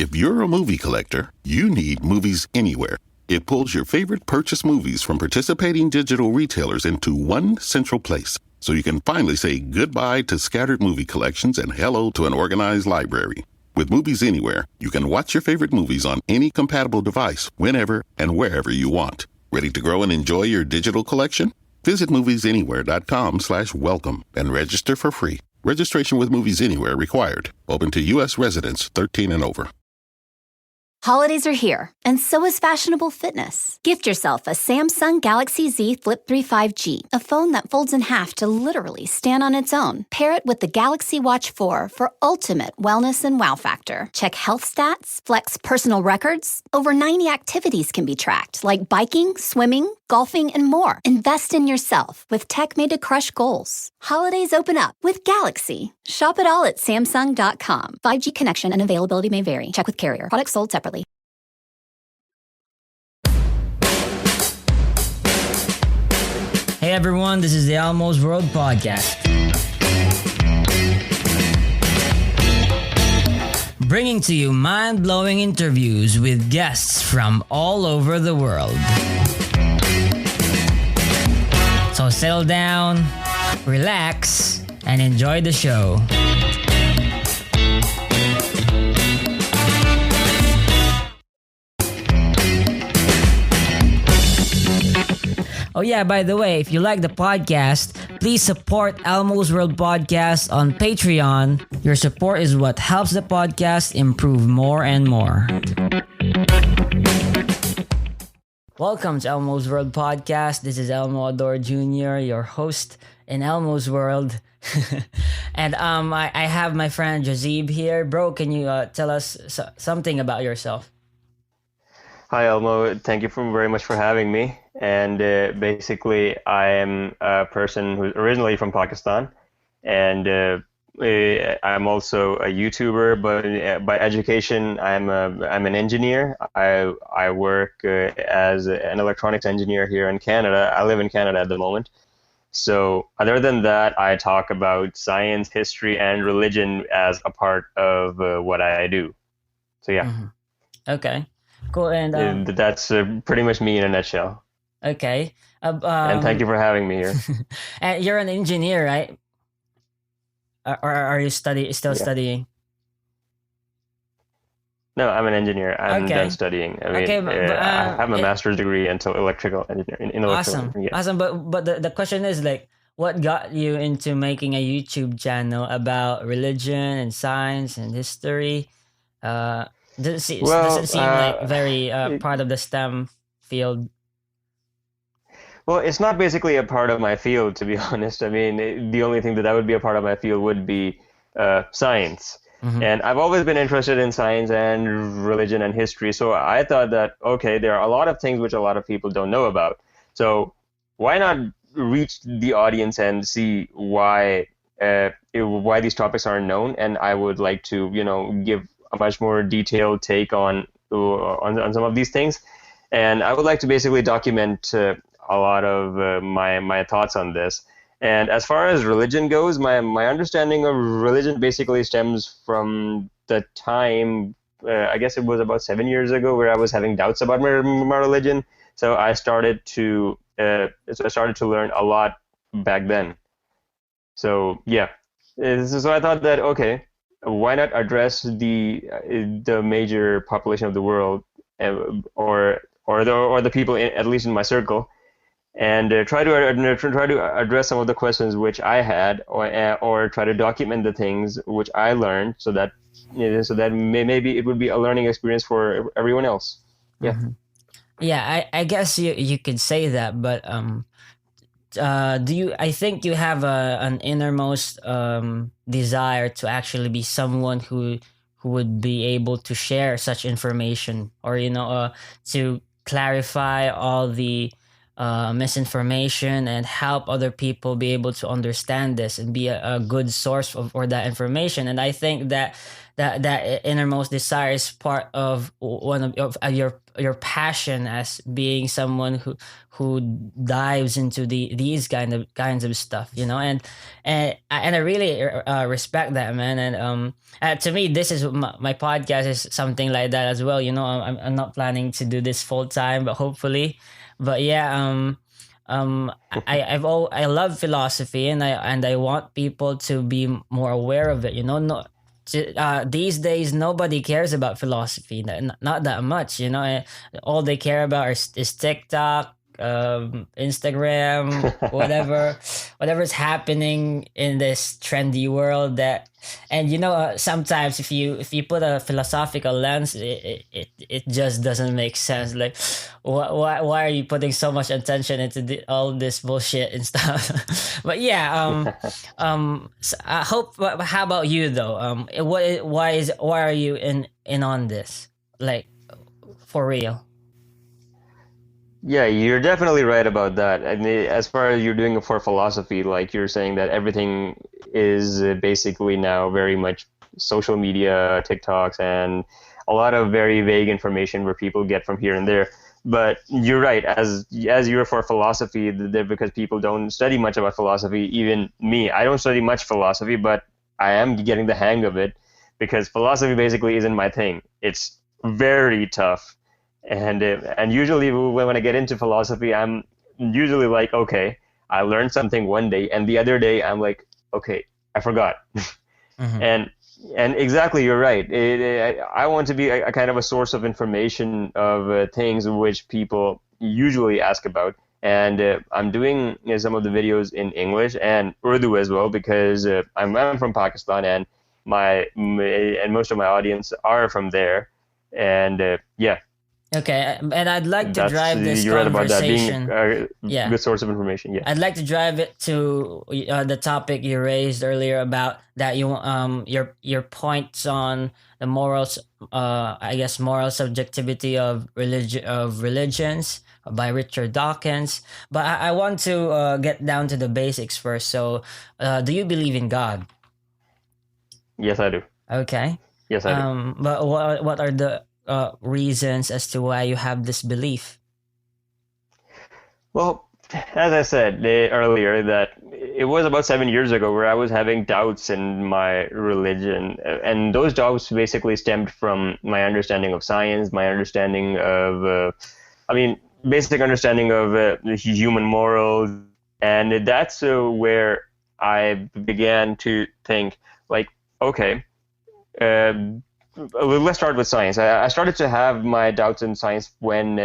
If you're a movie collector, you need Movies Anywhere. It pulls your favorite purchase movies from participating digital retailers into one central place, so you can finally say goodbye to scattered movie collections and hello to an organized library. With Movies Anywhere, you can watch your favorite movies on any compatible device, whenever and wherever you want. Ready to grow and enjoy your digital collection? Visit moviesanywhere.com/welcome and register for free. Registration with Movies Anywhere required. Open to U.S. residents 13 and over. Holidays are here, and so is fashionable fitness. Gift yourself a Samsung Galaxy Z Flip 3 5G, a phone that folds in half to literally stand on its own. Pair it with the Galaxy Watch 4 for ultimate wellness and wow factor. Check health stats, flex personal records. Over 90 activities can be tracked, like biking, swimming, golfing, and more. Invest in yourself with tech made to crush goals. Holidays open up with Galaxy. Shop it all at Samsung.com. 5G connection and availability may vary. Check with carrier. Products sold separately. Hey everyone, this is the Almost World Podcast. Bringing to you mind-blowing interviews with guests from all over the world. So settle down, relax, and enjoy the show. Oh yeah, by the way, if you like the podcast, please support Elmo's World Podcast on Patreon. Your support is what helps the podcast improve more and more. Welcome to Elmo's World Podcast. This is Elmo Ador Jr., your host in Elmo's World. And I have my friend Jazib here. Bro, can you tell us something about yourself? Hi, Elmo. Thank you very much for having me. And basically, I am a person who's originally from Pakistan, and I'm also a YouTuber. But by education, I'm an engineer. I work as an electronics engineer here in Canada. I live in Canada at the moment. So other than that, I talk about science, history, and religion as a part of what I do. So yeah. Mm-hmm. Okay. Cool. And that's pretty much me in a nutshell. Okay. And thank you for having me here. And you're an engineer, right? Or are you still studying? No, I'm an engineer. I'm done studying. I mean, I have my master's degree into electrical engineering. Awesome. Yeah. Awesome. But the question is like, what got you into making a YouTube channel about religion and science and history? Doesn't seem like very part of the STEM field. Well, it's not basically a part of my field, to be honest. I mean, the only thing that would be a part of my field would be science. Mm-hmm. And I've always been interested in science and religion and history. So I thought that, okay, there are a lot of things which a lot of people don't know about. So why not reach the audience and see why these topics aren't known? And I would like to, give a much more detailed take on some of these things. And I would like to basically document a lot of my thoughts on this. And as far as religion goes, my understanding of religion basically stems from the time, I guess it was about 7 years ago, where I was having doubts about my religion. So I started to learn a lot back then. So yeah, so I thought that, okay, why not address the major population of the world, or the people at least in my circle, and try to address some of the questions which I had, or try to document the things which I learned, so that maybe it would be a learning experience for everyone else. Yeah. Mm-hmm. Yeah, I guess you could say that, but I think you have an innermost desire to actually be someone who would be able to share such information, or to clarify all the misinformation and help other people be able to understand this and be a good source for that information. And I think that that innermost desire is part of one of your passion as being someone who dives into these kinds of stuff, you know. And I really respect that, man. And to me, this is my podcast is something like that as well, you know. I'm not planning to do this full time, but hopefully. But yeah, I love philosophy, and I want people to be more aware of it, you know. No, these days nobody cares about philosophy, not that much, you know. All they care about is TikTok, Instagram, whatever's happening in this trendy world. That, and you know, sometimes if you put a philosophical lens, it just doesn't make sense. Like, why are you putting so much attention into all this bullshit and stuff? But yeah, so I hope. How about you though? Why are you in on this? Like, for real? Yeah, you're definitely right about that. I mean, as far as you're doing it for philosophy, like you're saying that everything is basically now very much social media, TikToks, and a lot of very vague information where people get from here and there. But you're right, as you're for philosophy, because people don't study much about philosophy. Even me, I don't study much philosophy, but I am getting the hang of it because philosophy basically isn't my thing. It's very tough. And usually when I get into philosophy, I'm usually like, okay, I learned something one day, and the other day I'm like, okay, I forgot. Mm-hmm. And exactly, you're right. I want to be a kind of a source of information of things which people usually ask about. And I'm doing some of the videos in English and Urdu as well because I'm from Pakistan, and and most of my audience are from there. And yeah. Okay, and I'd like to drive this you're right about that being conversation. a Yeah, good source of information. Yeah. I'd like to drive it to the topic you raised earlier about that your points on the morals, I guess moral subjectivity of religions by Richard Dawkins. But I want to get down to the basics first. So, do you believe in God? Yes, I do. Okay. Yes, I do. But what are the reasons as to why you have this belief? Well, as I said earlier, that it was about 7 years ago where I was having doubts in my religion, and those doubts basically stemmed from my understanding of science, my understanding of, basic understanding of human morals, and that's where I began to think, like, okay. Let's start with science. I started to have my doubts in science when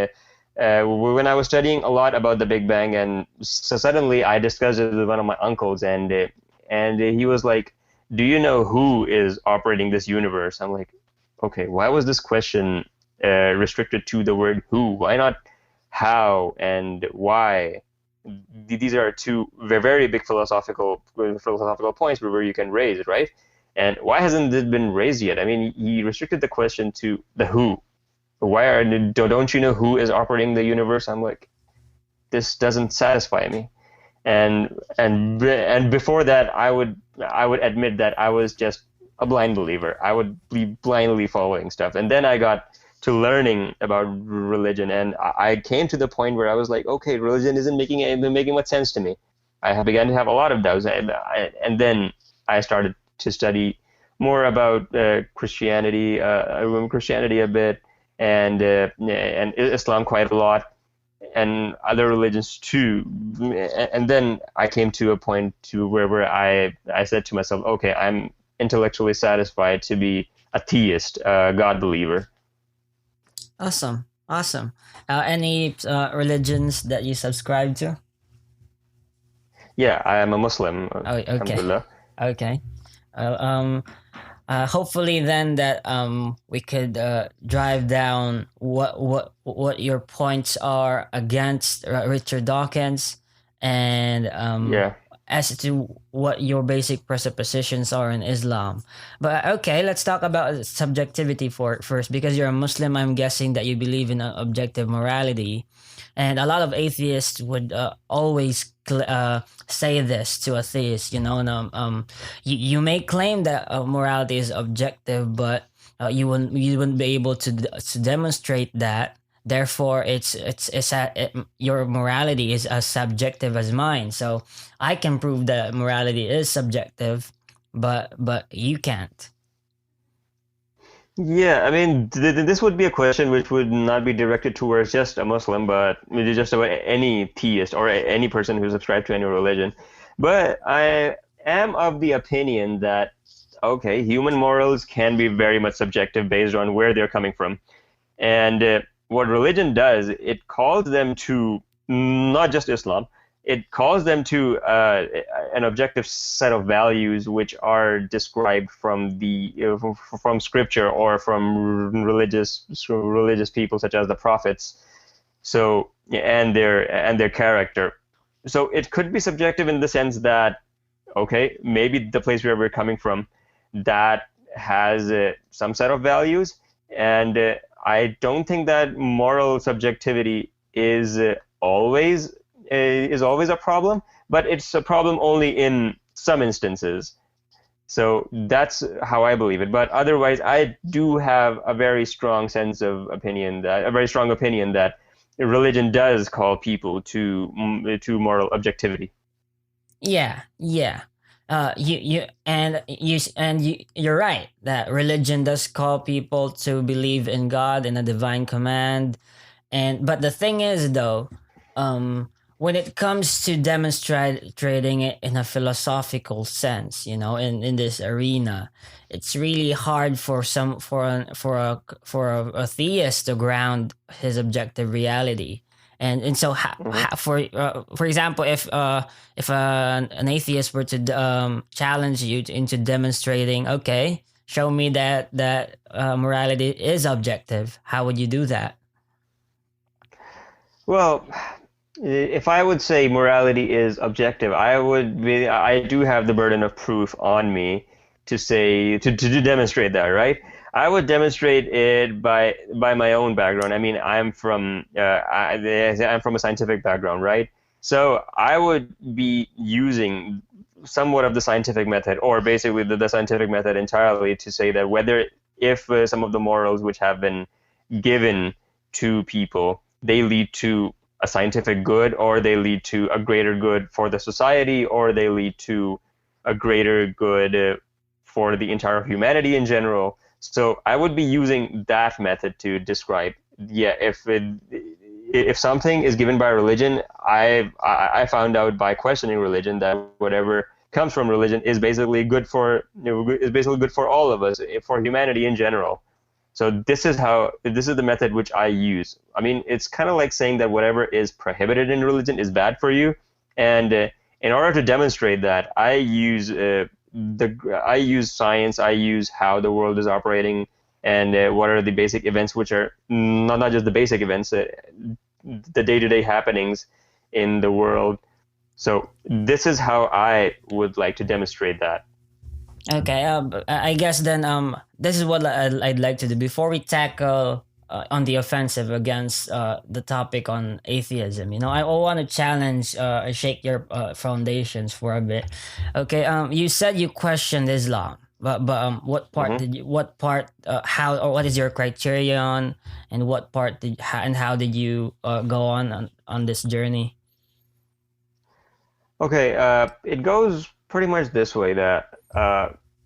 I was studying a lot about the Big Bang, and so suddenly I discussed it with one of my uncles, and he was like, "Do you know who is operating this universe?" I'm like, "Okay, why was this question restricted to the word who? Why not how and why?" These are two very big philosophical points where you can raise it, right? And why hasn't it been raised yet? I mean, he restricted the question to the who. Don't you know who is operating the universe? I'm like, this doesn't satisfy me. And before that, I would admit that I was just a blind believer. I would be blindly following stuff. And then I got to learning about religion, and I came to the point where I was like, okay, religion isn't making much sense to me. I began to have a lot of doubts, and then I started to study more about Christianity a bit, and Islam quite a lot, and other religions too. And then I came to a point where I said to myself, okay, I'm intellectually satisfied to be a theist, a God believer. Awesome. Any religions that you subscribe to? Yeah, I am a Muslim. Oh, okay. Alhamdulillah. Okay. Hopefully then that we could drive down what your points are against Richard Dawkins, and as to what your basic presuppositions are in Islam. But okay, let's talk about subjectivity first, because you're a Muslim. I'm guessing that you believe in objective morality. And a lot of atheists would always say this to a theist, you may claim that morality is objective, but you wouldn't be able to demonstrate that. Therefore, your morality is as subjective as mine. So I can prove that morality is subjective, but you can't. Yeah, I mean, this would be a question which would not be directed towards just a Muslim, but maybe just about any theist or any person who subscribes to any religion. But I am of the opinion that, okay, human morals can be very much subjective based on where they're coming from. And what religion does, it calls them to, not just Islam, it calls them to an objective set of values which are described from from scripture or from religious people such as the prophets. So and their character. So it could be subjective in the sense that, okay, maybe the place where we're coming from, that has some set of values, and I don't think that moral subjectivity is always a problem, but it's a problem only in some instances. So that's how I believe it. But otherwise, I do have a very strong opinion that religion does call people to moral objectivity. Yeah, yeah. You're right that religion does call people to believe in God and a divine command, but the thing is though, when it comes to demonstrating it in a philosophical sense, in this arena, it's really hard for a theist to ground his objective reality. And so for example, if an atheist were to challenge you into demonstrating, okay, show me that morality is objective, how would you do that? Well, if I would say morality is objective, I do have the burden of proof on me to say to demonstrate that, right? I would demonstrate it by my own background. I mean, I'm from a scientific background, right? So I would be using somewhat of the scientific method, or basically the scientific method entirely, to say that if some of the morals which have been given to people, they lead to a scientific good, or they lead to a greater good for the society, or they lead to a greater good for the entire humanity in general. So I would be using that method to describe. Yeah, if something is given by religion, I found out by questioning religion that whatever comes from religion is basically good for all of us, for humanity in general. So this is the method which I use. I mean, it's kind of like saying that whatever is prohibited in religion is bad for you, and in order to demonstrate that, I use science. I use how the world is operating, and what are the basic events, which are not just the basic events, the day-to-day happenings in the world. So this is how I would like to demonstrate that. Okay, I guess then this is what I'd like to do before we tackle on the offensive against the topic on atheism. I want to challenge, shake your foundations for a bit. Okay, you said you questioned Islam, but what part did you? What part? How, or what is your criterion? And what part how did you go on this journey? Okay, it goes pretty much this way that.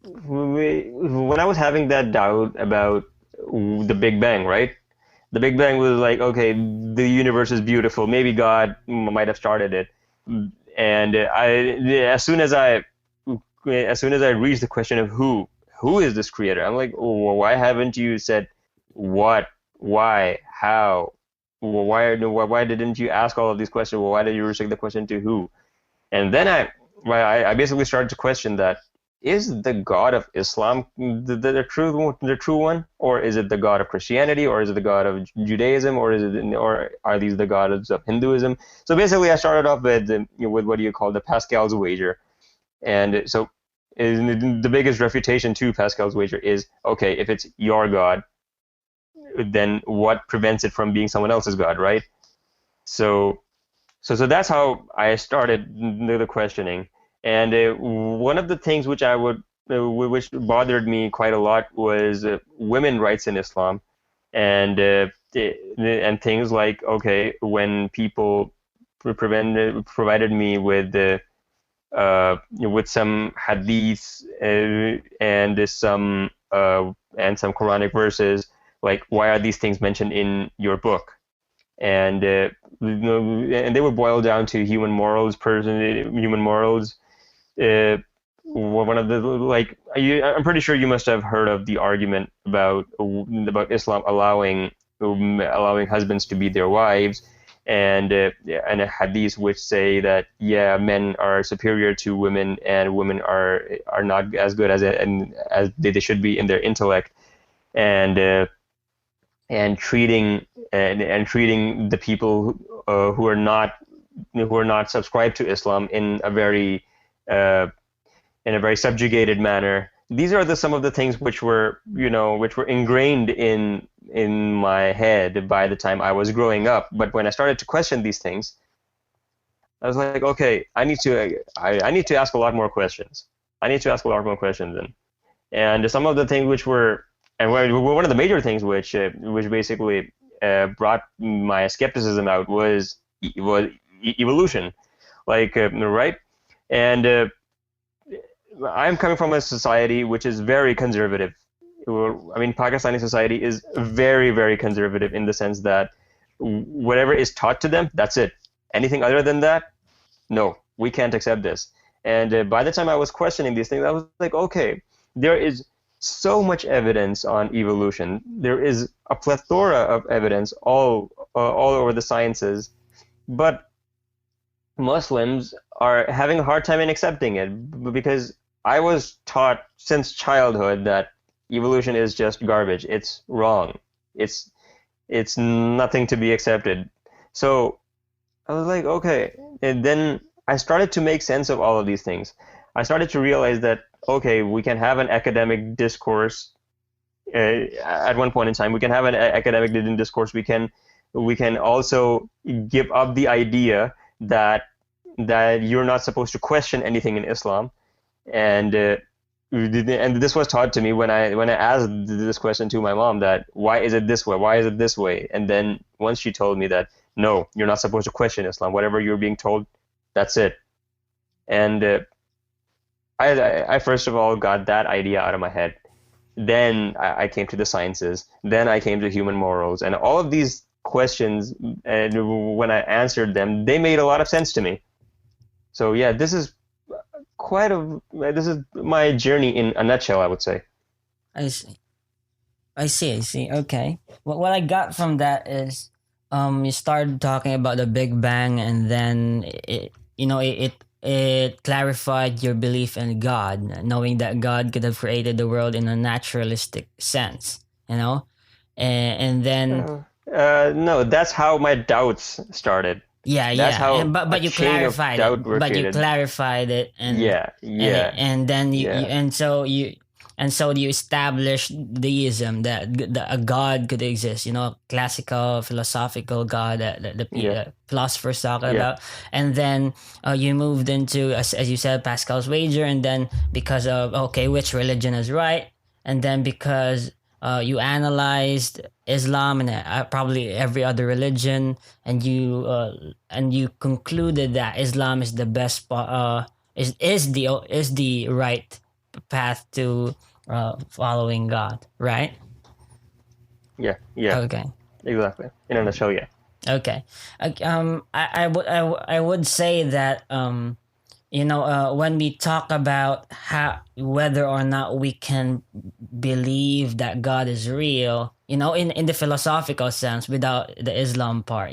When I was having that doubt about the Big Bang, right? The Big Bang was like, okay, the universe is beautiful. Maybe God might have started it. And as soon as I reached the question of who is this creator, I'm like, oh, why haven't you said what, why, how? Why didn't you ask all of these questions? Why did you restrict the question to who? And then I basically started to question that. Is the God of Islam the true one, or is it the God of Christianity, or is it the God of Judaism, or are these the gods of Hinduism? So basically, I started off with what do you call the Pascal's wager, and so the biggest refutation to Pascal's wager is, okay, if it's your God, then what prevents it from being someone else's God, right? So that's how I started the questioning. And one of the things which bothered me quite a lot was women rights in Islam, and and things like, okay, when people provided me with some hadiths and some Quranic verses, like, why are these things mentioned in your book? And and they would boil down to human morals. One of the, like, I'm pretty sure you must have heard of the argument about Islam allowing husbands to beat their wives, and a hadith which say that, yeah, men are superior to women, and women are not as good as they should be in their intellect, and treating the people who are not subscribed to Islam in a very subjugated manner. These are some of the things which were ingrained in my head by the time I was growing up. But when I started to question these things, I was like, okay, I need to ask a lot more questions. And some of the things which were, and one of the major things which basically brought my skepticism out was evolution, like, right? And I'm coming from a society which is very conservative. I mean, Pakistani society is very, very conservative in the sense that whatever is taught to them, that's it. Anything other than that, no, we can't accept this. And by the time I was questioning these things, I was like, okay, there is so much evidence on evolution. There is a plethora of evidence all over the sciences, but Muslims are having a hard time in accepting it, because I was taught since childhood that evolution is just garbage. It's wrong. It's nothing to be accepted. So I was like, okay. And then I started to make sense of all of these things. I started to realize that, okay, we can have an academic discourse. At one point in time, we can have an academic discourse. We can also give up the idea that you're not supposed to question anything in Islam. And this was taught to me when I asked this question to my mom, that why is it this way? Why is it this way? And then once she told me that, no, you're not supposed to question Islam. Whatever you're being told, that's it. And I first of all got that idea out of my head. Then I came to the sciences. Then I came to human morals. And all of these questions, and when I answered them, they made a lot of sense to me. So yeah, this is my journey in a nutshell, I would say. I see. Okay. What I got from that is, you started talking about the Big Bang, and then it clarified your belief in God, knowing that God could have created the world in a naturalistic sense, and then no, that's how my doubts started. Yeah, that's how but you clarified it. But you clarified it, and and then you established deism, that a God could exist. Classical philosophical God that the philosophers talk about, and then you moved into, as you said, Pascal's wager, and then because of which religion is right, and then because you analyzed Islam and probably every other religion, and you concluded that Islam is the best is the right path to following God, right? Yeah. Okay. Exactly. In a nutshell, yeah. Okay. I would say that when we talk about whether or not we can believe that God is real, in the philosophical sense, without the Islam part,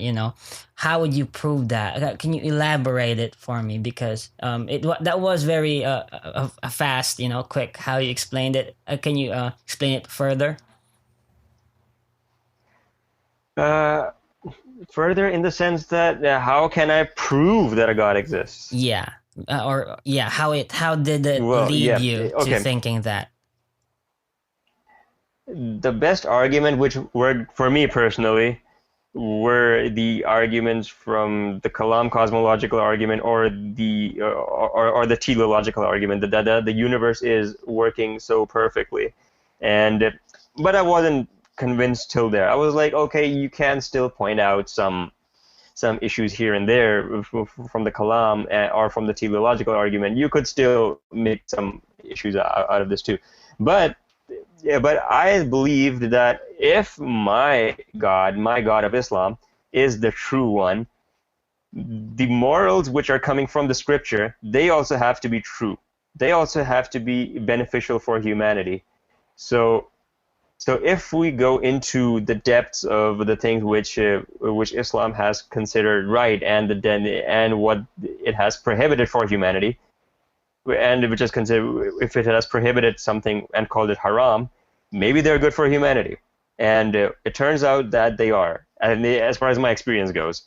how would you prove that? Can you elaborate it for me? Because that was very a fast, quick how you explained it. Can you explain it further? Further in the sense that how can I prove that a God exists? Yeah. How did it lead you to thinking that? The best argument which worked for me personally were the arguments from the Kalam cosmological argument or the teleological argument that the universe is working so perfectly. But I wasn't convinced till there. I was like, okay, you can still point out some issues here and there from the Kalam or from the teleological argument. You could still make some issues out of this too. But I believed that if my God of Islam, is the true one, the morals which are coming from the scripture, they also have to be true. They also have to be beneficial for humanity. So if we go into the depths of the things which Islam has considered right and what it has prohibited for humanity, and which is considered, if it has prohibited something and called it haram, maybe they're good for humanity. And it turns out that they are, and as far as my experience goes.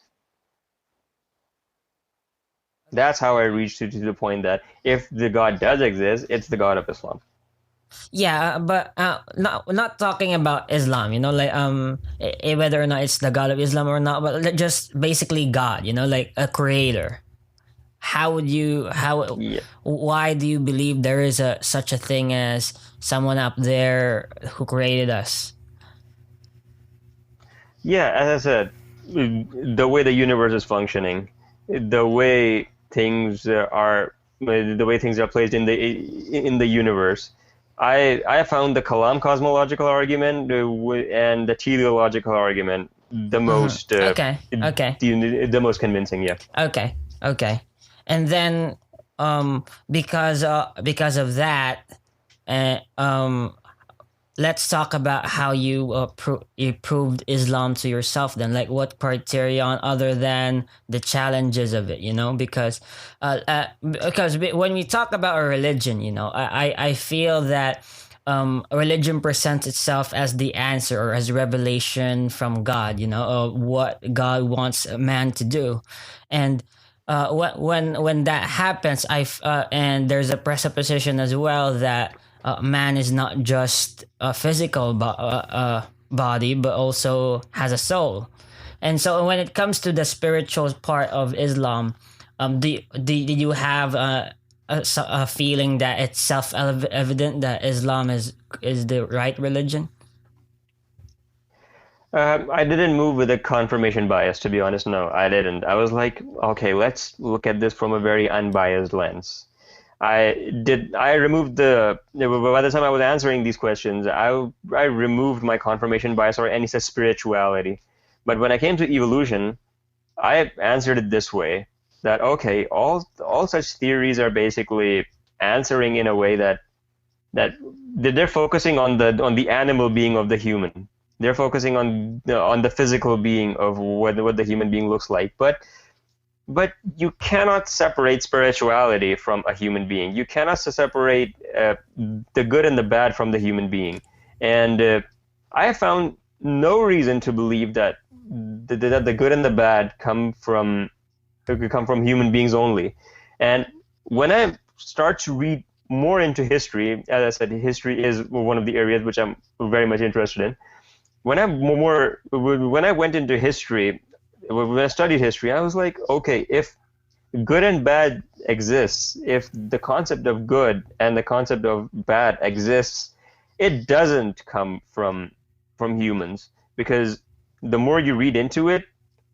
That's how I reached to the point that if the God does exist, it's the God of Islam. Yeah, but not talking about Islam, like whether or not it's the God of Islam or not, but just basically God, like a creator. Why do you believe there is such a thing as someone up there who created us? Yeah, as I said, the way the universe is functioning, the way things are placed in the universe, I found the Kalam cosmological argument and the teleological argument the most the most convincing. Yeah. Okay. And then because of that, let's talk about how you proved Islam to yourself then. Like what criterion other than the challenges of it, because when we talk about a religion, I feel that a religion presents itself as the answer or as revelation from God, what God wants man to do. And when that happens, and there's a presupposition as well that man is not just a physical body, but also has a soul. And so when it comes to the spiritual part of Islam, did you have a feeling that it's self-evident that Islam is the right religion? I didn't move with a confirmation bias, to be honest. No, I didn't. I was like, okay, let's look at this from a very unbiased lens. I removed by the time I was answering these questions, I removed my confirmation bias or any such spirituality. But when I came to evolution, I answered it this way, that okay, all such theories are basically answering in a way that they're focusing on the animal being of the human. They're focusing on the physical being of what the human being looks like. But you cannot separate spirituality from a human being. You cannot separate the good and the bad from the human being. And I found no reason to believe that the good and the bad come from human beings only. And when I start to read more into history, as I said, history is one of the areas which I'm very much interested in. When I went into history, when I studied history, I was like, okay, if good and bad exists, if the concept of good and the concept of bad exists, it doesn't come from humans, because the more you read into it,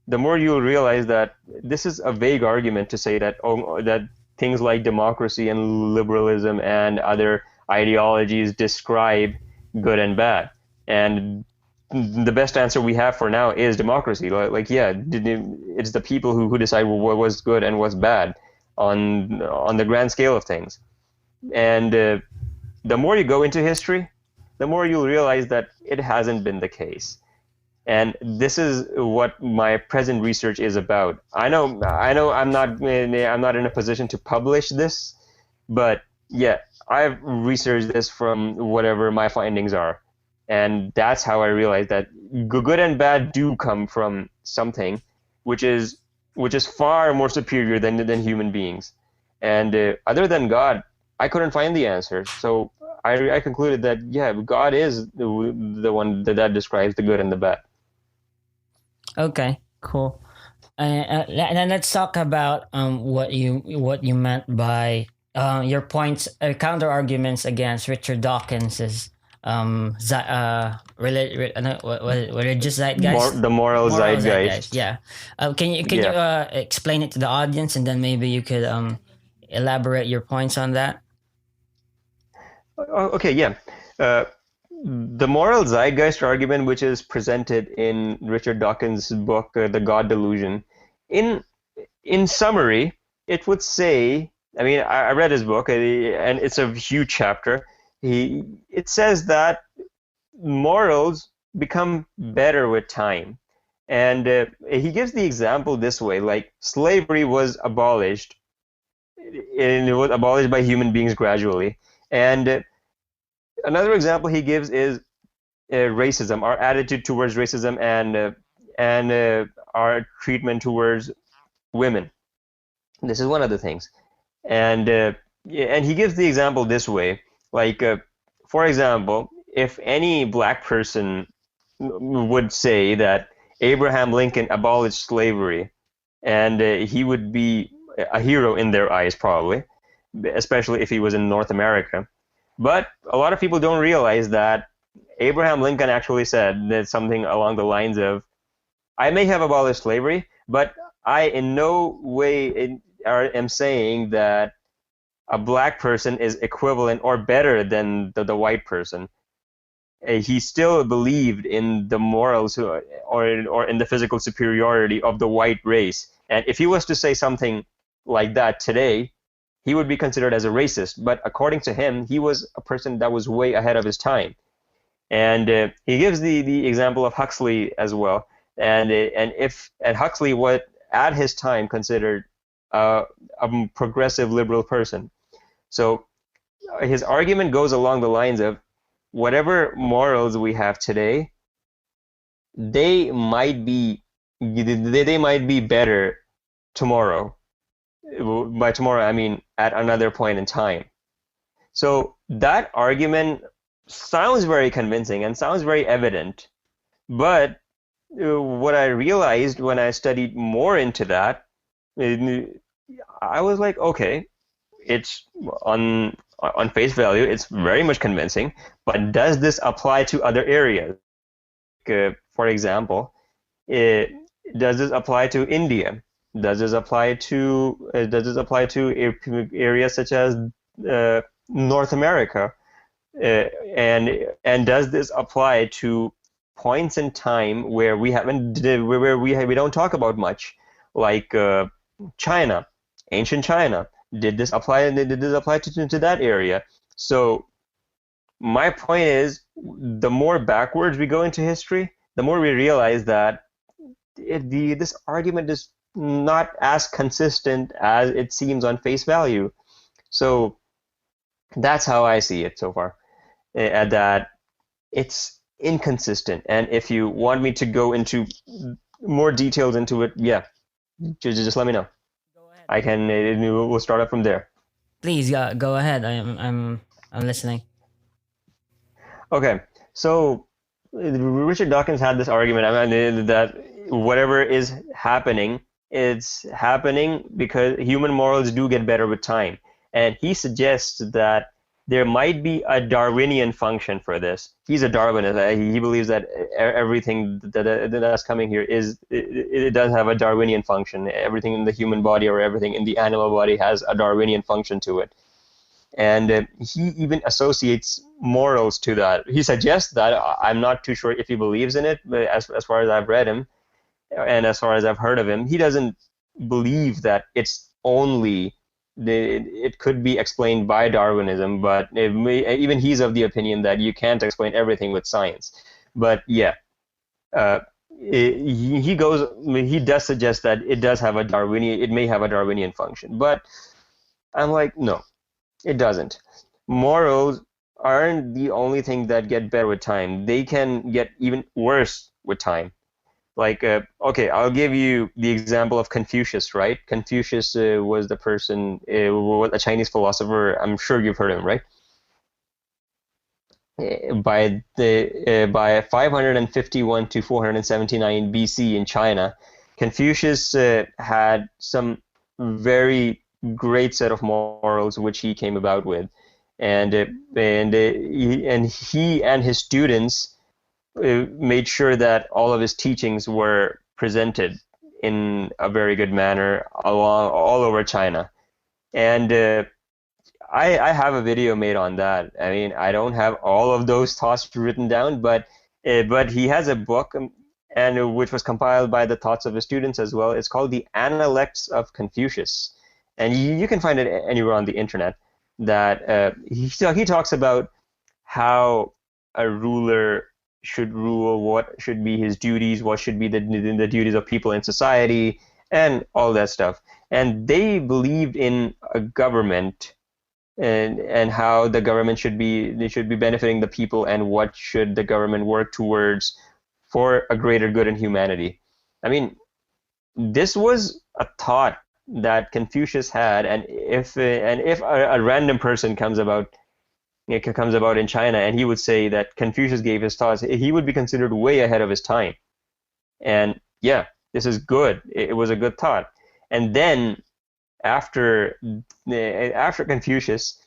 the more you'll realize that this is a vague argument to say that that things like democracy and liberalism and other ideologies describe good and bad. And the best answer we have for now is democracy. It's the people who decide what was good and what's bad on the grand scale of things. And the more you go into history, the more you'll realize that it hasn't been the case. And this is what my present research is about. I know I'm not in a position to publish this, but yeah, I've researched this from whatever my findings are. And that's how I realized that good and bad do come from something which is far more superior than human beings. And other than God, I couldn't find the answer. So I concluded that, yeah, God is the one that describes the good and the bad. Okay, cool. And let's talk about what you meant by your points, counter arguments against Richard Dawkins's religious zeitgeist, The moral moral zeitgeist. zeitgeist. Yeah. Can you Yeah. explain it to the audience, and then maybe you could elaborate your points on that? Okay, yeah. Uh, the moral zeitgeist argument, which is presented in Richard Dawkins' book, The God Delusion, in summary, it would say, I mean, I read his book, and it's a huge chapter. It says that morals become better with time. And he gives the example this way, like slavery was abolished, and it was abolished by human beings gradually. And another example he gives is racism, our attitude towards racism, and our treatment towards women. This is one of the things. And he gives the example this way, like, for example, if any black person would say that Abraham Lincoln abolished slavery, and he would be a hero in their eyes, probably, especially if he was in North America. But a lot of people don't realize that Abraham Lincoln actually said that something along the lines of, I may have abolished slavery, but I in no way am saying that a black person is equivalent or better than the white person. He still believed in the morals or in the physical superiority of the white race. And if he was to say something like that today, he would be considered as a racist. But according to him, he was a person that was way ahead of his time. And he gives the example of Huxley as well. And Huxley was at his time considered a progressive liberal person. So his argument goes along the lines of, whatever morals we have today, they might be better tomorrow. By tomorrow, I mean at another point in time. So that argument sounds very convincing and sounds very evident. But what I realized when I studied more into that, I was like, okay, it's on face value, it's very much convincing, but does this apply to other areas? For example, does this apply to India? Does this apply to areas such as North America? And does this apply to points in time where we don't talk about much, like China, ancient China? Did this apply to that area? So my point is, the more backwards we go into history, the more we realize that this argument is not as consistent as it seems on face value. So that's how I see it so far, that it's inconsistent. And if you want me to go into more details into it, yeah, just let me know. I can. We'll start up from there. Please go ahead. I'm listening. Okay, so Richard Dawkins had this argument, I mean, that whatever is happening, it's happening because human morals do get better with time, and he suggests that there might be a Darwinian function for this. He's a Darwinist. He believes that everything that's coming here it does have a Darwinian function. Everything in the human body or everything in the animal body has a Darwinian function to it. And he even associates morals to that. He suggests that. I'm not too sure if he believes in it, but as far as I've read him and as far as I've heard of him, he doesn't believe that it's only it could be explained by Darwinism, but even he's of the opinion that you can't explain everything with science. But yeah, he does suggest that it may have a Darwinian function. But I'm like, no, it doesn't. Morals aren't the only thing that get better with time. They can get even worse with time. Like, okay, I'll give you the example of Confucius, right? Confucius was the person, a Chinese philosopher. I'm sure you've heard of him, right? by 551 to 479 BC in China, Confucius had some very great set of morals which he came about with, and he and his students made sure that all of his teachings were presented in a very good manner all over China. And I have a video made on that. I mean, I don't have all of those thoughts written down, but he has a book, and which was compiled by the thoughts of his students as well. It's called The Analects of Confucius, and you can find it anywhere on the internet. That he talks about how a ruler should rule, what should be his duties, what should be the duties of people in society, and all that stuff. And they believed in a government, and how the government should be benefiting the people, and what should the government work towards for a greater good in humanity. I mean, this was a thought that Confucius had, and if a random person comes about in China and he would say that Confucius gave his thoughts, he would be considered way ahead of his time. And yeah, this is good. It was a good thought. And then after Confucius,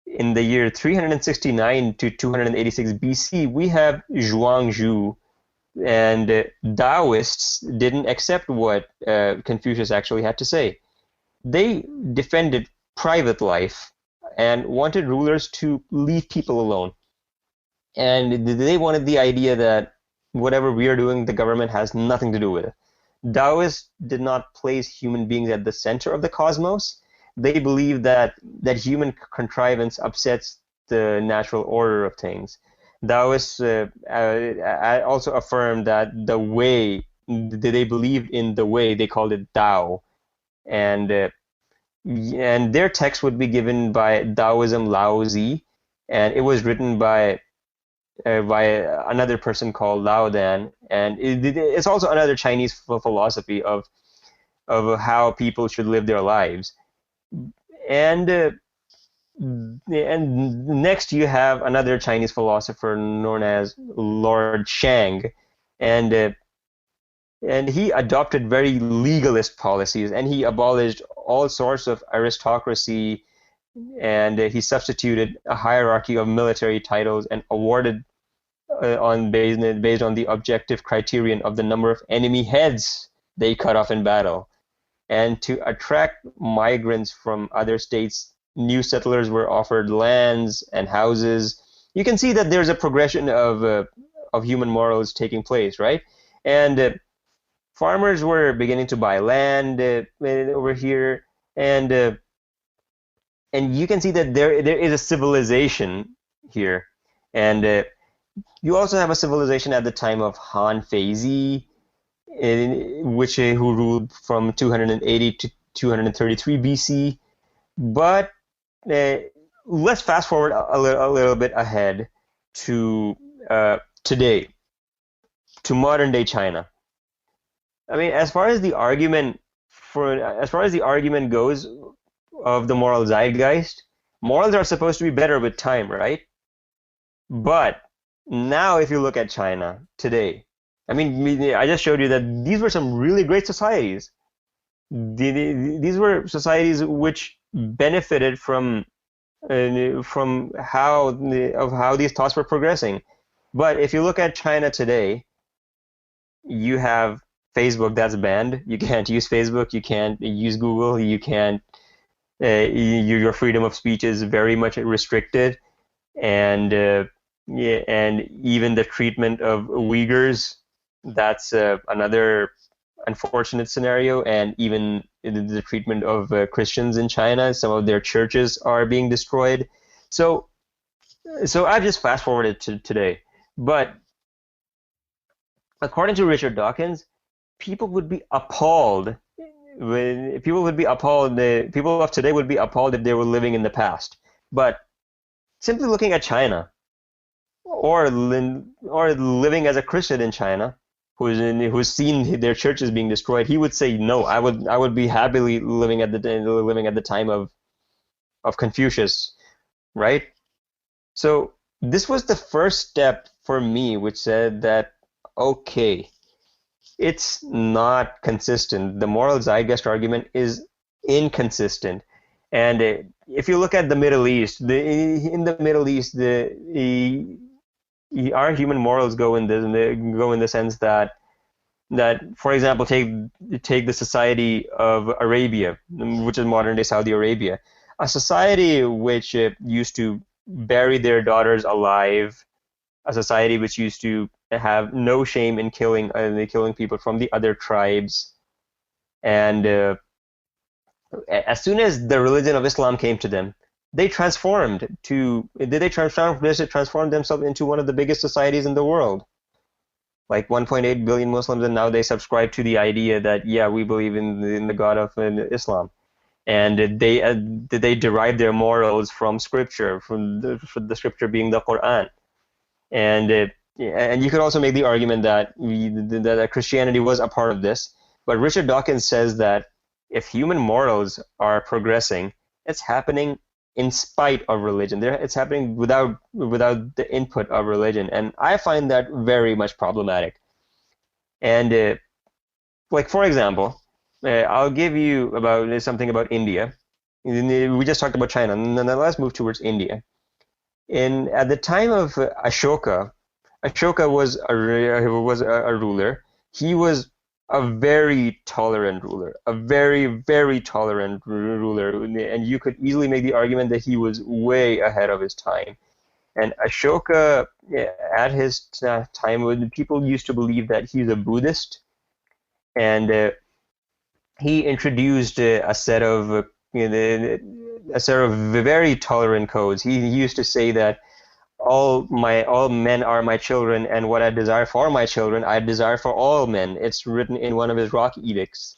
in the year 369 to 286 BC, we have Zhuangzi, and Taoists didn't accept what Confucius actually had to say. They defended private life and wanted rulers to leave people alone. And they wanted the idea that whatever we are doing, the government has nothing to do with it. Taoists did not place human beings at the center of the cosmos. They believed that human contrivance upsets the natural order of things. Taoists also affirmed that the way, they believed in the way, they called it Tao, and their text would be given by Taoism Lao Tzu, and it was written by another person called Lao Dan, and it's also another Chinese philosophy of how people should live their lives. And next you have another Chinese philosopher known as Lord Shang, and he adopted very legalist policies, and he abolished all sorts of aristocracy, and he substituted a hierarchy of military titles and awarded based on the objective criterion of the number of enemy heads they cut off in battle. And to attract migrants from other states, new settlers were offered lands and houses. You can see that there's a progression of human morals taking place, right? And farmers were beginning to buy land over here, and you can see that there is a civilization here, and you also have a civilization at the time of Han Feizi, who ruled from 280 to 233 BC. But let's fast forward a little bit ahead to today, to modern day China. I mean, as far as the argument goes of the moral zeitgeist, morals are supposed to be better with time, right? But now, if you look at China today, I mean, I just showed you that these were some really great societies. These were societies which benefited from how these thoughts were progressing. But if you look at China today, you have Facebook that's banned. You can't use Facebook. You can't use Google. You can't. Your freedom of speech is very much restricted, and even the treatment of Uyghurs, that's another unfortunate scenario. And even the treatment of Christians in China, some of their churches are being destroyed. So I've just fast forwarded to today. But according to Richard Dawkins, people would be appalled. People of today would be appalled if they were living in the past. But simply looking at China, or living as a Christian in China, who's seen their churches being destroyed, he would say, no, I would be happily living at the time of Confucius, right? So this was the first step for me, which said that, okay, it's not consistent. The moral zeitgeist argument is inconsistent. And if you look at the Middle East, in the Middle East, our human morals go in the sense that for example, take the society of Arabia, which is modern day Saudi Arabia, a society which used to bury their daughters alive, a society which used to have no shame in killing people from the other tribes, and as soon as the religion of Islam came to them, they transformed themselves into one of the biggest societies in the world. Like 1.8 billion Muslims, and now they subscribe to the idea that, yeah, we believe in the God of Islam. And they derive their morals from scripture, from the scripture being the Quran. And you could also make the argument that Christianity was a part of this. But Richard Dawkins says that if human morals are progressing, it's happening in spite of religion. It's happening without the input of religion, and I find that very much problematic. And like, for example, I'll give you something about India. We just talked about China, and then let's move towards India. At the time of Ashoka was a ruler. He was a very tolerant ruler, a very, very tolerant ruler, and you could easily make the argument that he was way ahead of his time. And Ashoka, at his time, when people used to believe that he's a Buddhist, and he introduced a set of very tolerant codes. He used to say that all men are my children, and what I desire for my children, I desire for all men. It's written in one of his rock edicts,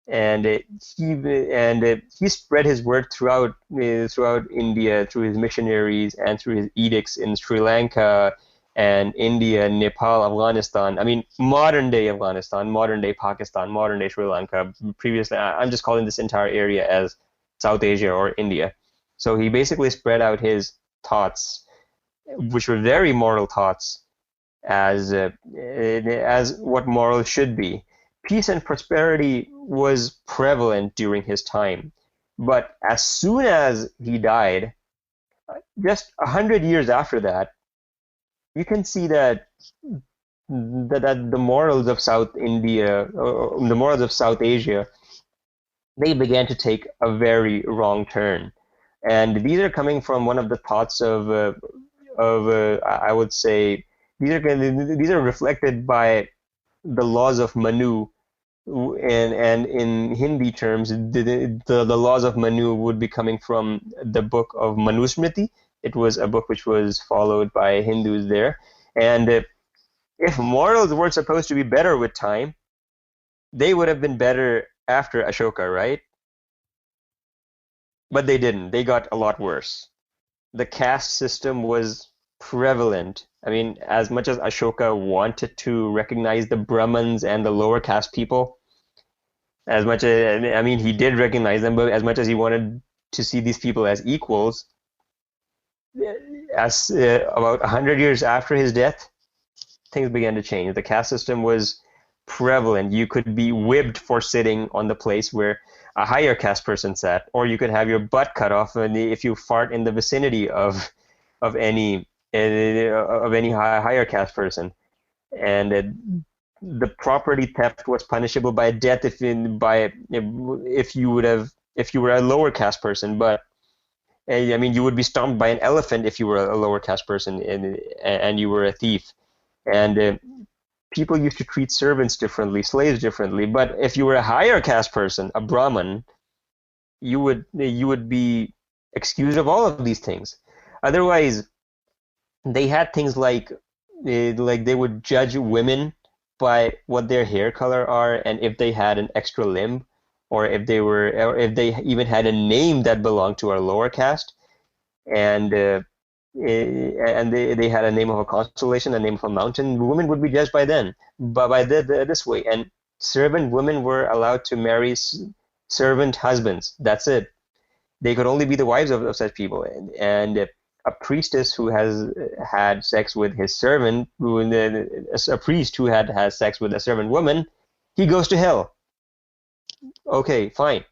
and he spread his word throughout India through his missionaries and through his edicts in Sri Lanka and India, Nepal, Afghanistan. I mean, modern day Afghanistan, modern day Pakistan, modern day Sri Lanka. Previously, I'm just calling this entire area as South Asia or India. So he basically spread out his thoughts, which were very moral thoughts, as what morals should be. Peace and prosperity was prevalent during his time, but as soon as he died, just 100 years after that, you can see that the morals of South India, or the morals of South Asia, they began to take a very wrong turn, and these are coming from one of the thoughts of I would say these are reflected by the laws of Manu, and in Hindi terms, the laws of Manu would be coming from the book of Manusmriti. It was a book which was followed by Hindus there, and if morals were supposed to be better with time, they would have been better after Ashoka, right? But they didn't. They got a lot worse. The caste system was prevalent. I mean, as much as Ashoka wanted to recognize the Brahmins and the lower caste people, as much as, I mean, he did recognize them, but as much as he wanted to see these people as equals, as about 100 years after his death, things began to change. The caste system was prevalent. You could be whipped for sitting on the place where a higher caste person sat, or you could have your butt cut off if you fart in the vicinity of any higher caste person. And the property theft was punishable by death if you were a lower caste person. But I mean, you would be stomped by an elephant if you were a lower caste person and you were a thief. And people used to treat servants differently, slaves differently. But if you were a higher caste person, a Brahmin, you would be excused of all of these things. Otherwise, they had things like they would judge women by what their hair color are, and if they had an extra limb, or if they even had a name that belonged to our lower caste, and they had a name of a constellation, a name of a mountain, women would be judged by this way. And servant women were allowed to marry servant husbands. That's it. They could only be the wives of such people. And a priestess who has had sex with his servant, a priest who has sex with a servant woman, he goes to hell. Okay, fine.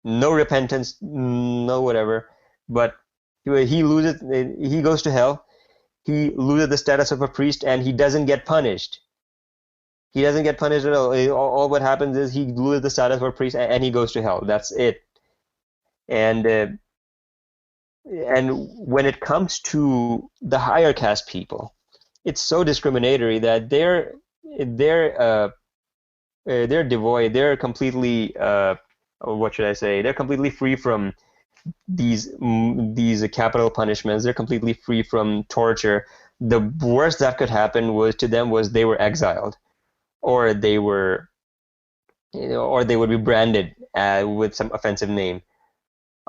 No repentance, no whatever. But he goes to hell. He loses the status of a priest, and he doesn't get punished. He doesn't get punished at all. All what happens is he loses the status of a priest, and he goes to hell. That's it. And when it comes to the higher caste people, it's so discriminatory that they're devoid. They're completely what should I say? They're completely free from these capital punishments. They're completely free from torture. The worst that could happen was they were exiled, or they were, or they would be branded with some offensive name.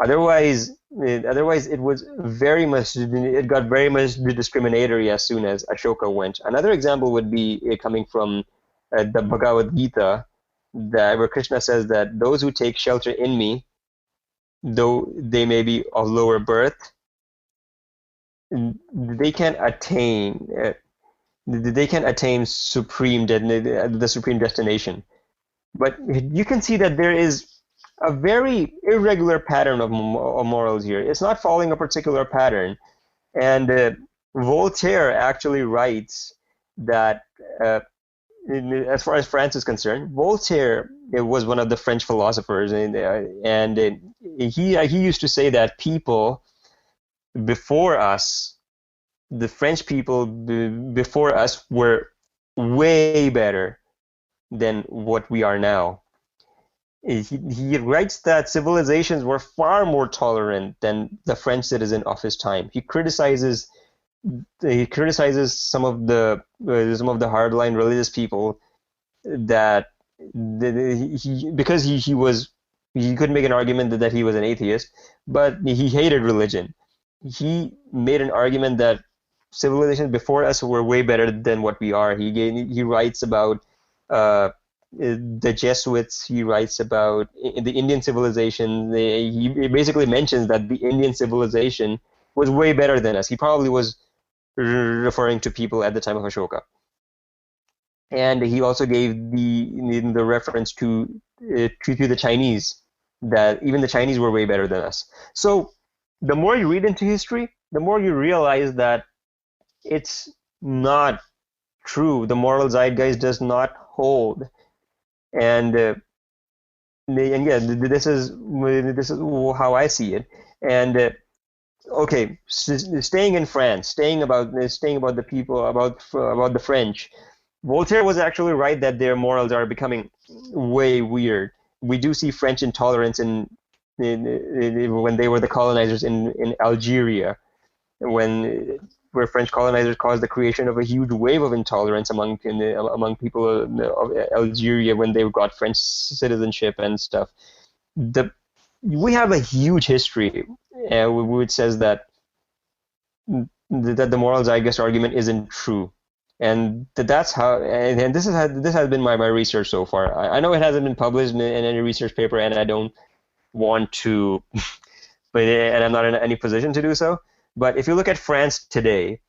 Otherwise, it was it got very much discriminatory as soon as Ashoka went. Another example would be coming from the Bhagavad Gita, where Krishna says that those who take shelter in me, though they may be of lower birth, they can attain the supreme destination. But you can see that there is a very irregular pattern of morals here. It's not following a particular pattern. And Voltaire actually writes that, as far as France is concerned, Voltaire was one of the French philosophers, and he used to say that people before us, the French people before us, were way better than what we are now. He writes that civilizations were far more tolerant than the French citizen of his time. He criticizes some of the hardline religious people that because he couldn't make an argument that he was an atheist, but he hated religion. He made an argument that civilizations before us were way better than what we are. He writes about the Jesuits. He writes about the Indian civilization. He basically mentions that the Indian civilization was way better than us. He probably was referring to people at the time of Ashoka. And he also gave the reference to the Chinese, that even the Chinese were way better than us. So the more you read into history, the more you realize that it's not true. The moral zeitgeist does not hold. And yeah, this is how I see it. And okay, staying in France, staying about the people, about the French, Voltaire was actually right that their morals are becoming way weird. We do see French intolerance in when they were the colonizers in Algeria, where French colonizers caused the creation of a huge wave of intolerance among people of Algeria when they got French citizenship and stuff. We have a huge history which says that the moral zeitgeist argument isn't true, and that's how. And this has been my research so far. I know it hasn't been published in any research paper, and I don't want to, and I'm not in any position to do so. But if you look at France today,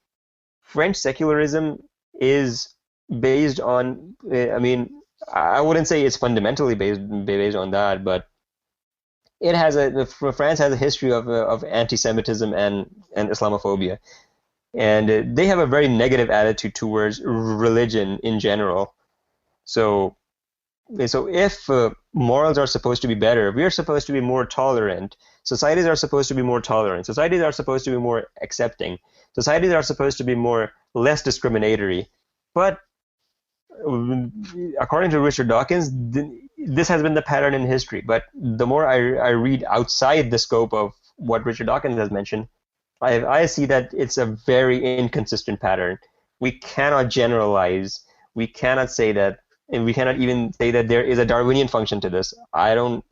French secularism is based on, I mean, I wouldn't say it's fundamentally based on that, but France has a history of anti-Semitism and Islamophobia. And they have a very negative attitude towards religion in general. So if morals are supposed to be better, we are supposed to be more tolerant. Societies are supposed to be more tolerant. Societies are supposed to be more accepting. Societies are supposed to be less discriminatory. But according to Richard Dawkins, this has been the pattern in history. But the more I read outside the scope of what Richard Dawkins has mentioned, I see that it's a very inconsistent pattern. We cannot generalize. We cannot say that, and we cannot even say that there is a Darwinian function to this. I don't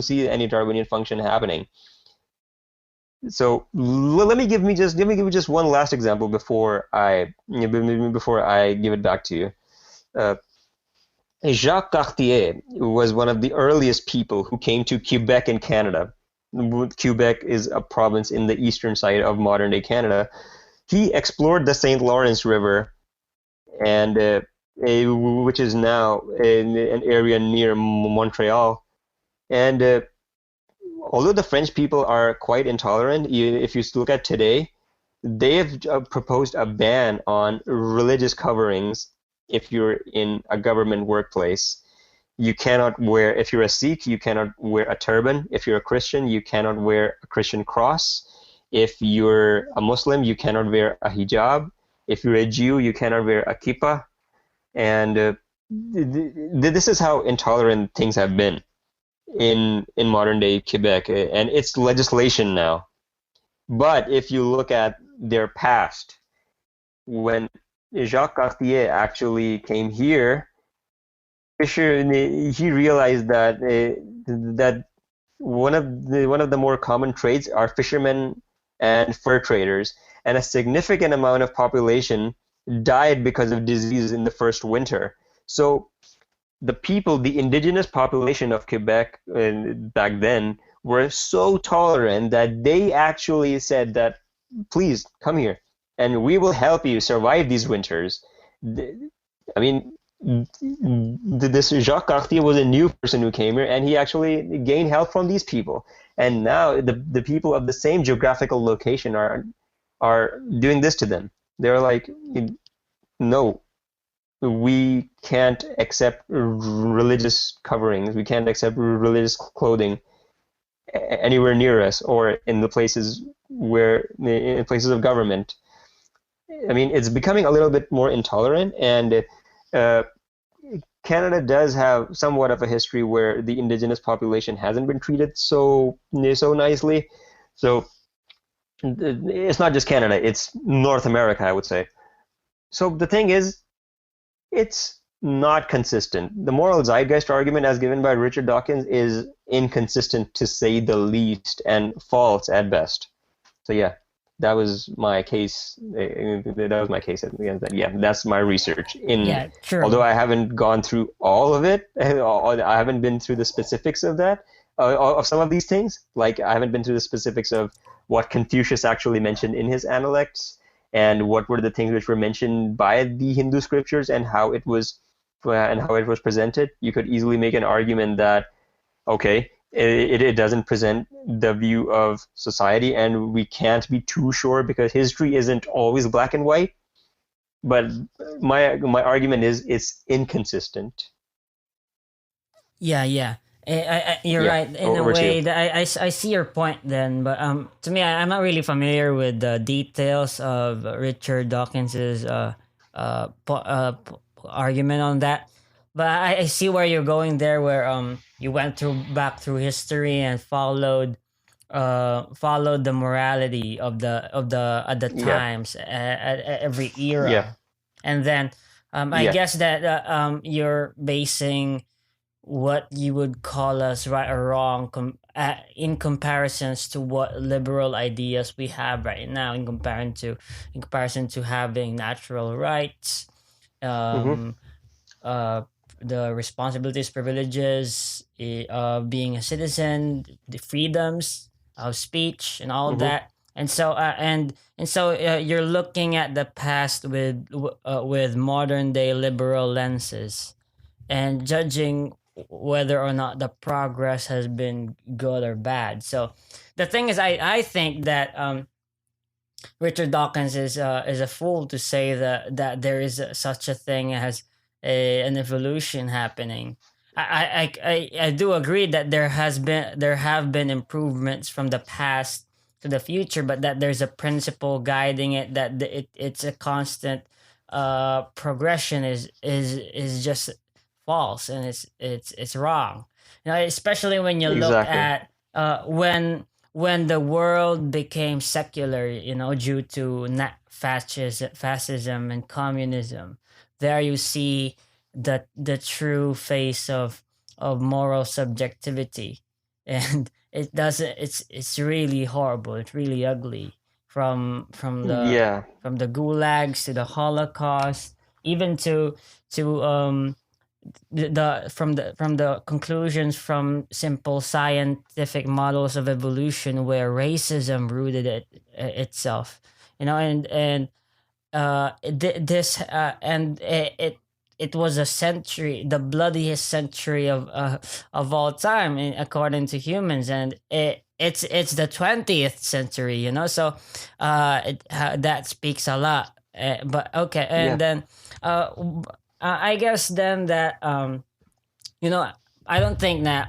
see any Darwinian function happening. So let me give you just one last example before I give it back to you. Jacques Cartier was one of the earliest people who came to Quebec in Canada. Quebec is a province in the eastern side of modern day Canada. He explored the St. Lawrence River, and which is now in an area near Montreal. And although the French people are quite intolerant, if you look at today, they have proposed a ban on religious coverings if you're in a government workplace. You cannot wear, if you're a Sikh, you cannot wear a turban. If you're a Christian, you cannot wear a Christian cross. If you're a Muslim, you cannot wear a hijab. If you're a Jew, you cannot wear a kippah. And this is how intolerant things have been in modern day Quebec, and it's legislation now. But if you look at their past, when Jacques Cartier actually came here, he realized that that one of the more common trades are fishermen and fur traders, and a significant amount of population died because of disease in the first winter. So the indigenous population of Quebec back then were so tolerant that they actually said that, please come here and we will help you survive these winters. I mean, this Jacques Cartier was a new person who came here, and he actually gained help from these people. And now the people of the same geographical location are doing this to them. They're like, no, we can't accept religious coverings. We can't accept religious clothing anywhere near us or in the places in places of government. I mean, it's becoming a little bit more intolerant, and Canada does have somewhat of a history where the indigenous population hasn't been treated so nicely. So it's not just Canada, it's North America, I would say. So the thing is, it's not consistent. The moral zeitgeist argument as given by Richard Dawkins is inconsistent to say the least and false at best. So yeah, that was my case. That was my case against that. Yeah, that's my research. Yeah, true. Although I haven't gone through all of it, I haven't been through the specifics of that, of some of these things. Like I haven't been through the specifics of what Confucius actually mentioned in his Analects, and what were the things which were mentioned by the Hindu scriptures, and how it was presented. You could easily make an argument that, okay, it doesn't present the view of society, and we can't be too sure because history isn't always black and white. But my argument is it's inconsistent. Yeah. You're right in a way that I see your point then, but to me I'm not really familiar with the details of Richard Dawkins's argument on that, but I see where you're going there, where you went back through history and followed the morality of the at the times at every era, and then I guess that you're basing what you would call as right or wrong in comparisons to what liberal ideas we have right now, in comparison to having natural rights, the responsibilities, privileges of being a citizen, the freedoms of speech, and all of that. And so you're looking at the past with modern day liberal lenses and judging whether or not the progress has been good or bad. So the thing is, I think that Richard Dawkins is a fool to say that there is such a thing as an evolution happening. I do agree that there have been improvements from the past to the future, but that there's a principle guiding it, that it's a constant progression is just false, and it's wrong. Especially when you look at when the world became secular, due to fascism and communism. There you see the true face of moral subjectivity, and it's really horrible. It's really ugly, from the gulags to the Holocaust, even to the conclusions from simple scientific models of evolution where racism rooted itself, this and it was a century, the bloodiest century of all time, according to humans, and it's the 20th century, so that speaks a lot. But okay, and then I guess then that I don't think that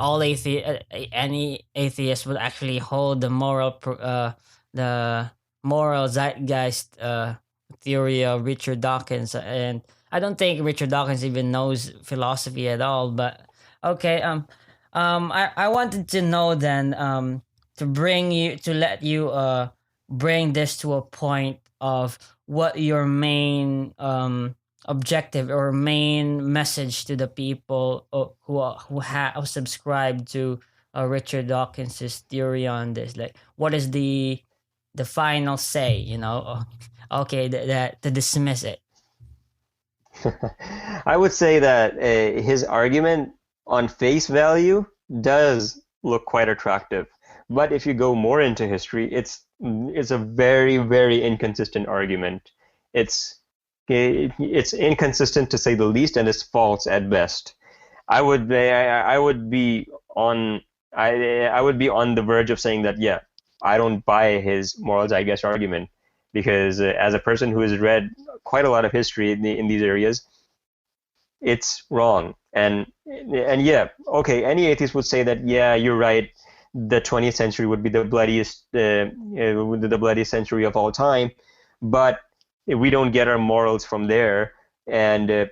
any atheist would actually hold the moral zeitgeist theory of Richard Dawkins, and I don't think Richard Dawkins even knows philosophy at all. But okay, I wanted to know then, to let you bring this to a point of what your main objective or main message to the people who subscribe to Richard Dawkins' theory on this. Like, what is the final say? Okay, that to dismiss it. I would say that his argument on face value does look quite attractive, but if you go more into history, it's a very, very inconsistent argument. It's inconsistent to say the least, and it's false at best. I would be on the verge of saying that, yeah, I don't buy his moral zeitgeist argument, because as a person who has read quite a lot of history in these areas, it's wrong. And yeah, okay, any atheist would say that, yeah, you're right, the 20th century would be the bloodiest century of all time, but we don't get our morals from there, and they're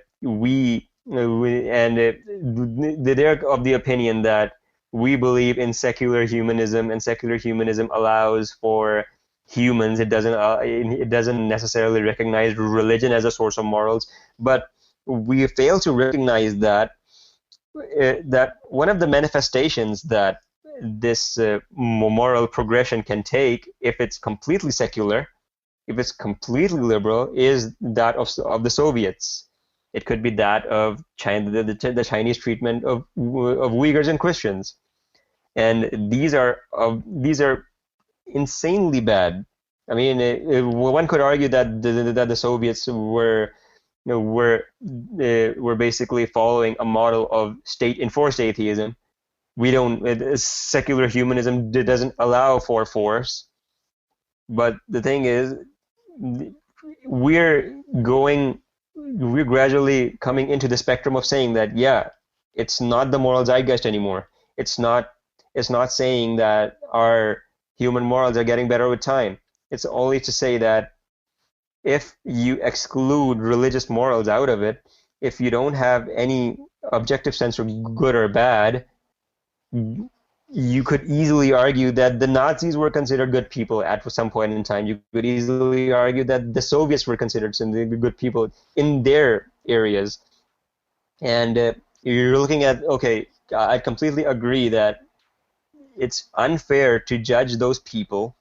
of the opinion that we believe in secular humanism, and secular humanism allows for humans. It doesn't necessarily recognize religion as a source of morals, but we fail to recognize that one of the manifestations that this moral progression can take, if it's completely secular, if it's completely liberal, is that of the Soviets. It could be that of China, the Chinese treatment of Uyghurs and Christians, and these are insanely bad. I mean, one could argue that the Soviets were basically following a model of state-enforced atheism. Secular humanism doesn't allow for force. But the thing is, we're gradually coming into the spectrum of saying that, yeah, it's not the moral zeitgeist anymore. It's not saying that our human morals are getting better with time. It's only to say that if you exclude religious morals out of it, if you don't have any objective sense of good or bad, you could easily argue that the Nazis were considered good people at some point in time. You could easily argue that the Soviets were considered some good people in their areas. And you're looking at, okay, I completely agree that it's unfair to judge those people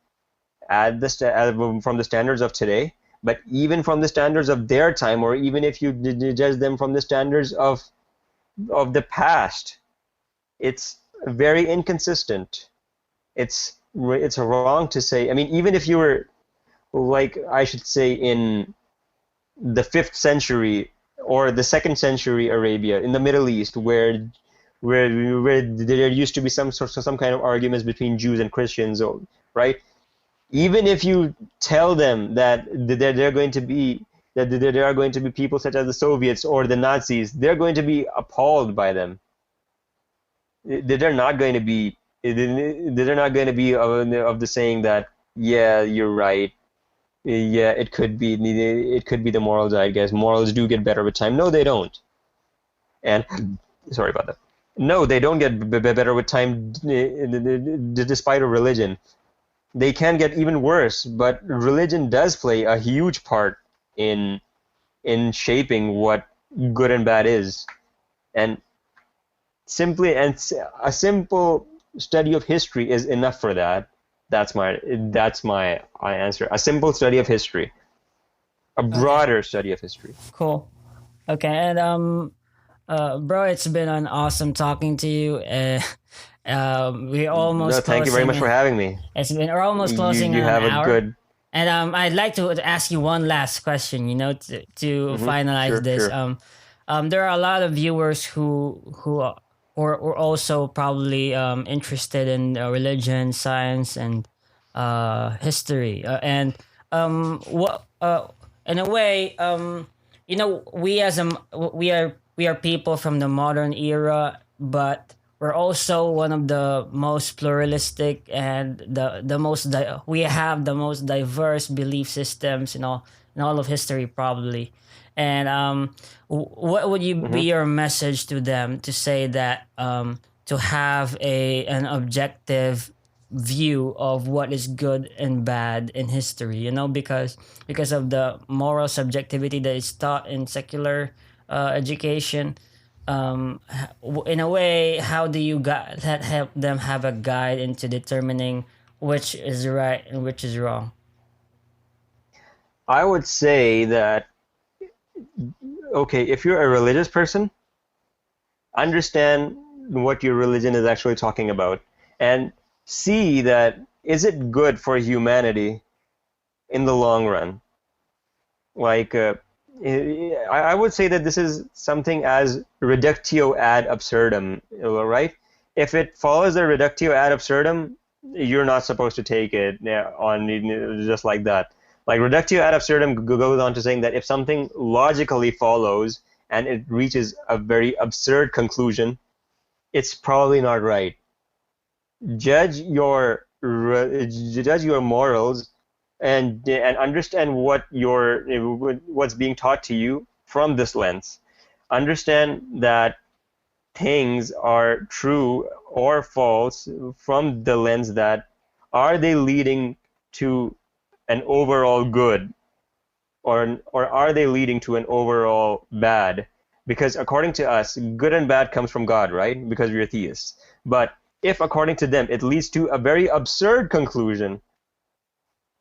from the standards of today, but even from the standards of their time, or even if you judge them from the standards of the past, it's very inconsistent. It's wrong to say. I mean, even if you were, like, I should say, in the 5th century or the 2nd century Arabia, in the Middle East, where there used to be some kind of arguments between Jews and Christians, right? Even if you tell them that there are going to be people such as the Soviets or the Nazis, they're going to be appalled by them. They're not going to be of the saying that, yeah, you're right. Yeah, it could be the morals, I guess. Morals do get better with time. No, they don't. And sorry about that. No, they don't get better with time, despite a religion. They can get even worse, but religion does play a huge part in shaping what good and bad is. And a simple study of history is enough for that. That's my answer. A simple study of history, a broader study of history. Cool. Okay, and Bro, it's been an awesome talking to you. We're almost No, thank you very much for having me. We're almost closing You an have a hour. good. And I'd like to ask you one last question, to finalize this. Sure. There are a lot of viewers who are also probably interested in religion, science, and history. And what in a way, we are people from the modern era, but we're also one of the most pluralistic and we have the most diverse belief systems in all of history, probably. And what would you be your message to them to say that to have an objective view of what is good and bad in history, because of the moral subjectivity that is taught in secular education. In a way, how do you help them have a guide into determining which is right and which is wrong? I would say that, okay, if you're a religious person, understand what your religion is actually talking about and see that is it good for humanity in the long run. Like, I would say that this is something as reductio ad absurdum, right? If it follows the reductio ad absurdum, you're not supposed to take it on just like that. Like, reductio ad absurdum goes on to saying that if something logically follows and it reaches a very absurd conclusion, it's probably not right. Judge your morals and understand what's being taught to you from this lens. Understand that things are true or false from the lens that are they leading to an overall good or are they leading to an overall bad? Because according to us, good and bad comes from God, right? Because we're theists. But if according to them it leads to a very absurd conclusion,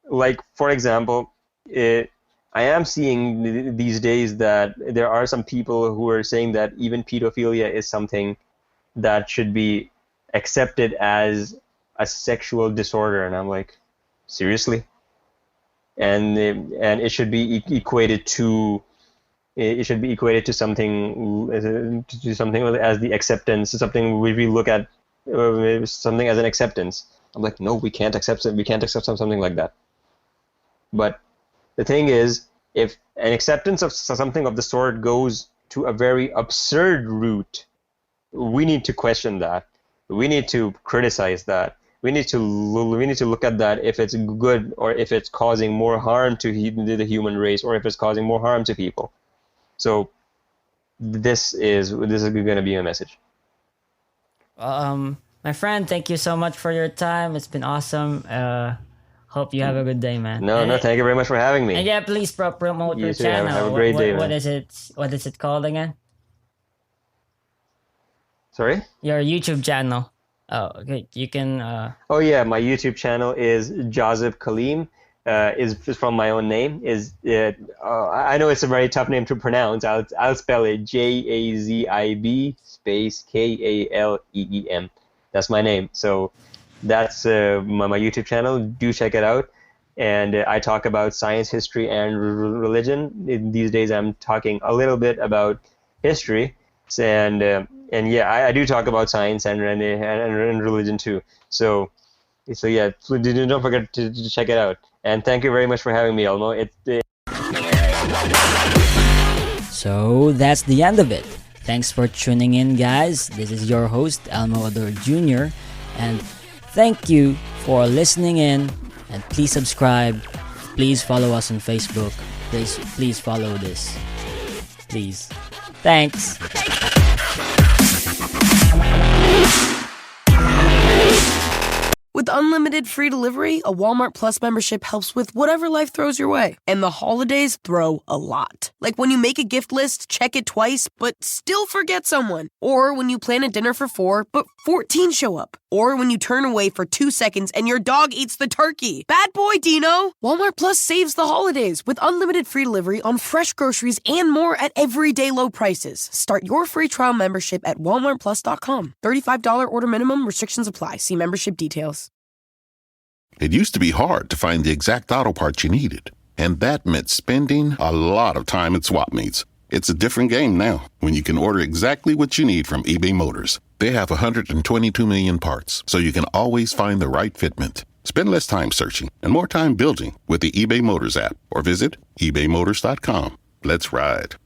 like, for example, I am seeing these days that there are some people who are saying that even pedophilia is something that should be accepted as a sexual disorder, and I'm like, seriously? And it should be equated to something as the acceptance, something we look at something as an acceptance. I'm like, no, we can't accept it. We can't accept something like that. But the thing is, if an acceptance of something of the sort goes to a very absurd route, we need to question that. We need to criticize that. We need to look at that if it's good or if it's causing more harm to the human race or if it's causing more harm to people. So this is going to be my message. My friend, thank you so much for your time. It's been awesome. Hope you have a good day, man. No, thank you very much for having me. And yeah, please promote your too. channel. Have a great day, man. What is it called again? Sorry? Your YouTube channel. Oh, okay. You can. Oh yeah, my YouTube channel is Jazib Kaleem. Is from my own name. I know it's a very tough name to pronounce. I'll spell it Jazib space Kaleem. That's my name. So that's my YouTube channel. Do check it out. And I talk about science, history, and religion. These days I'm talking a little bit about history. And yeah, I do talk about science and religion too. So yeah, don't forget to check it out. And thank you very much for having me, Elmo. So that's the end of it. Thanks for tuning in, guys. This is your host, Elmo Ador Jr. And thank you for listening in. And please subscribe. Please follow us on Facebook. Please follow this. Please. Thanks. With unlimited free delivery, a Walmart Plus membership helps with whatever life throws your way. And the holidays throw a lot. Like when you make a gift list, check it twice, but still forget someone. Or when you plan a dinner for 4, but 14 show up. Or when you turn away for 2 seconds and your dog eats the turkey. Bad boy, Dino! Walmart Plus saves the holidays with unlimited free delivery on fresh groceries and more at everyday low prices. Start your free trial membership at walmartplus.com. $35 order minimum. Restrictions apply. See membership details. It used to be hard to find the exact auto parts you needed, and that meant spending a lot of time at swap meets. It's a different game now when you can order exactly what you need from eBay Motors. They have 122 million parts, so you can always find the right fitment. Spend less time searching and more time building with the eBay Motors app or visit ebaymotors.com. Let's ride.